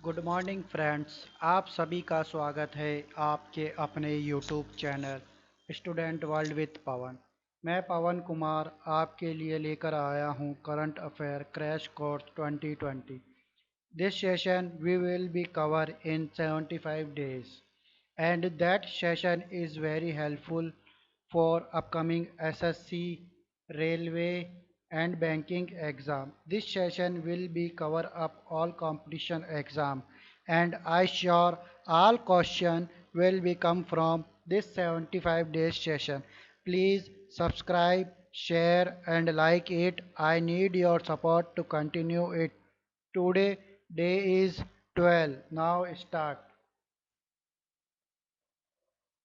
Good morning friends. आप सभी का स्वागत है आपके अपने YouTube channel student world with Pawan. मैं पवन कुमार आपके लिए लेकर आया हूं current affair crash course 2020। This session we will be cover in 75 days and that session is very helpful for upcoming SSC, railway and banking exam. This session will be cover up all competition exam and I sure all question will be come from this 75 days session. Please subscribe, share and like it. I need your support to continue it. Today day is 12. Now start.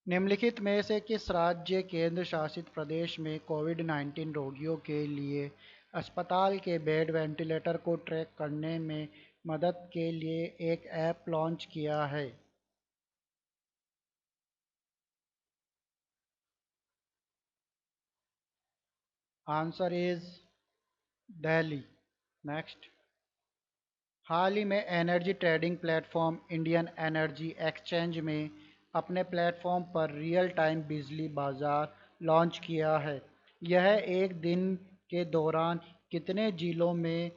निम्नलिखित में से किस राज्य केंद्र शासित प्रदेश में Covid 19 रोगियों के लिए अस्पताल के बेड वेंटिलेटर को ट्रैक करने में मदद के लिए एक ऐप लॉन्च किया है? Answer is Delhi. नेक्स्ट। हाल ही में energy trading platform Indian energy exchange में अपने प्लेटफॉर्म पर रियल टाइम बिजली बाजार लॉन्च किया है। यह एक दिन के दौरान कितने जिलों में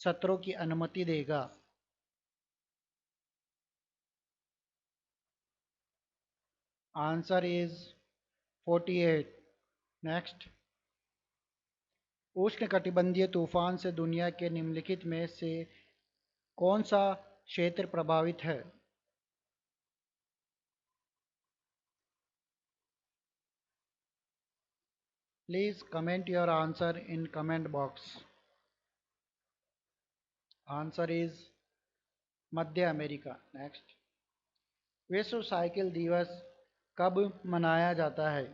सत्रों की अनुमति देगा? Answer is 48। नेक्स्ट। उष्णकटिबंधीय तूफान से दुनिया के निम्नलिखित में से कौन सा क्षेत्र प्रभावित है? Please comment your answer in comment box. Answer is Madhya America. Next. विश्व साइकिल दिवस कब मनाया जाता है?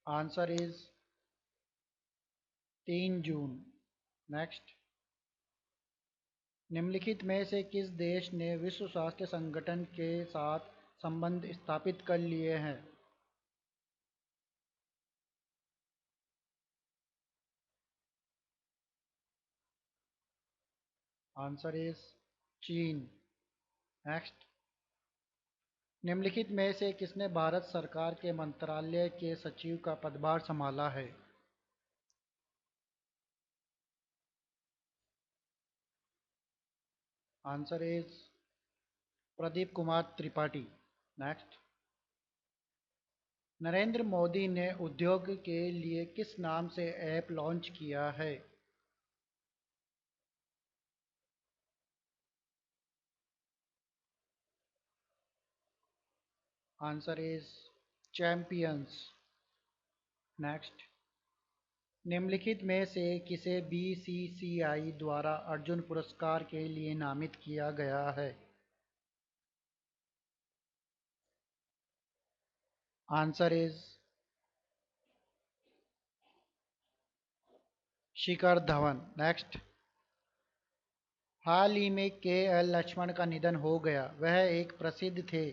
Answer is 3 June. नेक्स्ट। निम्नलिखित में से किस देश ने विश्व स्वास्थ्य संगठन के साथ संबंध स्थापित कर लिए हैं? आंसर इज चीन। नेक्स्ट। निम्नलिखित में से किसने भारत सरकार के मंत्रालय के सचिव का पदभार संभाला है? Answer is Pradeep Kumar Tripathi. Next. Narendra Modi ने उद्योग के लिए किस नाम से ऐप लॉन्च किया है? Answer is champions. नेक्स्ट। निम्नलिखित में से किसे बीसीसीआई द्वारा अर्जुन पुरस्कार के लिए नामित किया गया है? Answer is Shikhar Dhawan. Next. हाल ही में के एल लक्ष्मण का निधन हो गया, वह एक प्रसिद्ध थे।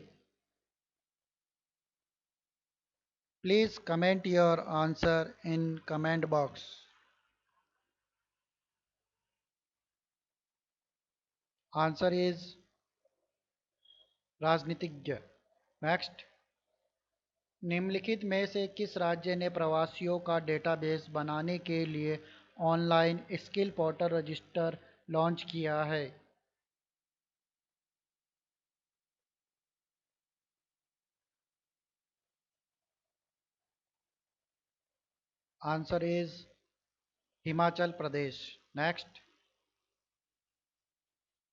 Please comment your answer in comment box. Answer is राजनीतिज्ञ। नेक्स्ट। निम्नलिखित में से किस राज्य ने प्रवासियों का डेटाबेस बनाने के लिए online skill portal register launch किया है? Answer is Himachal Pradesh. Next.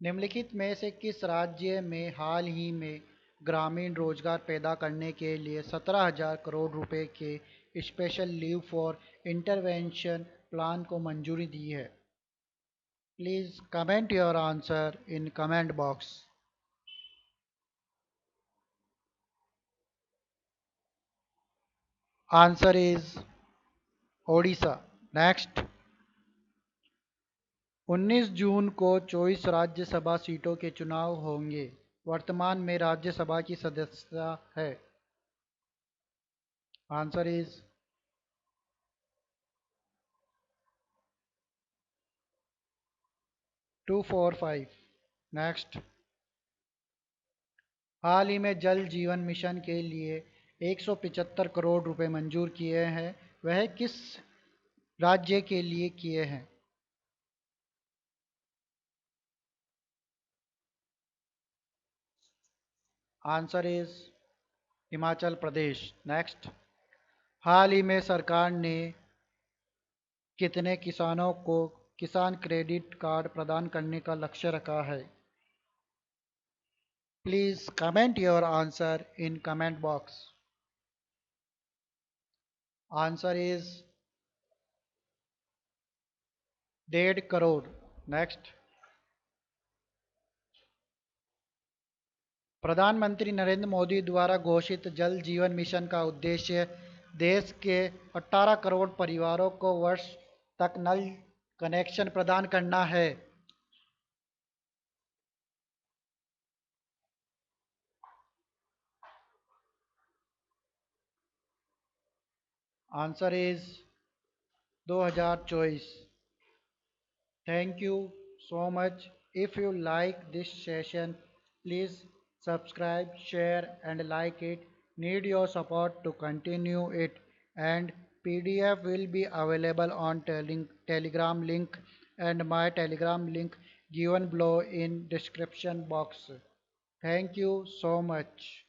निम्नलिखित में से किस राज्य में हाल ही में ग्रामीण रोजगार पैदा करने के लिए 17,000 करोड़ रुपए के special leave for intervention plan को मंजूरी दी है? Please comment your answer in comment box. Answer is Odisha. Next. 19 जून को 24 राज्यसभा सीटों के चुनाव होंगे। वर्तमान में राज्यसभा की सदस्यता है? Answer is 245। नेक्स्ट। हाल ही में जल जीवन मिशन के लिए 175 करोड़ रुपए मंजूर किए हैं। वह किस राज्य के लिए किए हैं? Answer is Himachal Pradesh. Next. हाल ही में सरकार ने कितने किसानों को किसान क्रेडिट कार्ड प्रदान करने का लक्ष्य रखा है? Please comment your answer in comment box. Answer is 1.5 crore. Next. प्रधानमंत्री नरेंद्र मोदी द्वारा घोषित जल जीवन मिशन का उद्देश्य देश के 18 करोड़ परिवारों को वर्ष तक नल कनेक्शन प्रदान करना है। Answer is 2024। Thank you so much. If you like this session, please subscribe, share, and like it. Need your support to continue it. And PDF will be available on Telegram link and my Telegram link given below in description box. Thank you so much.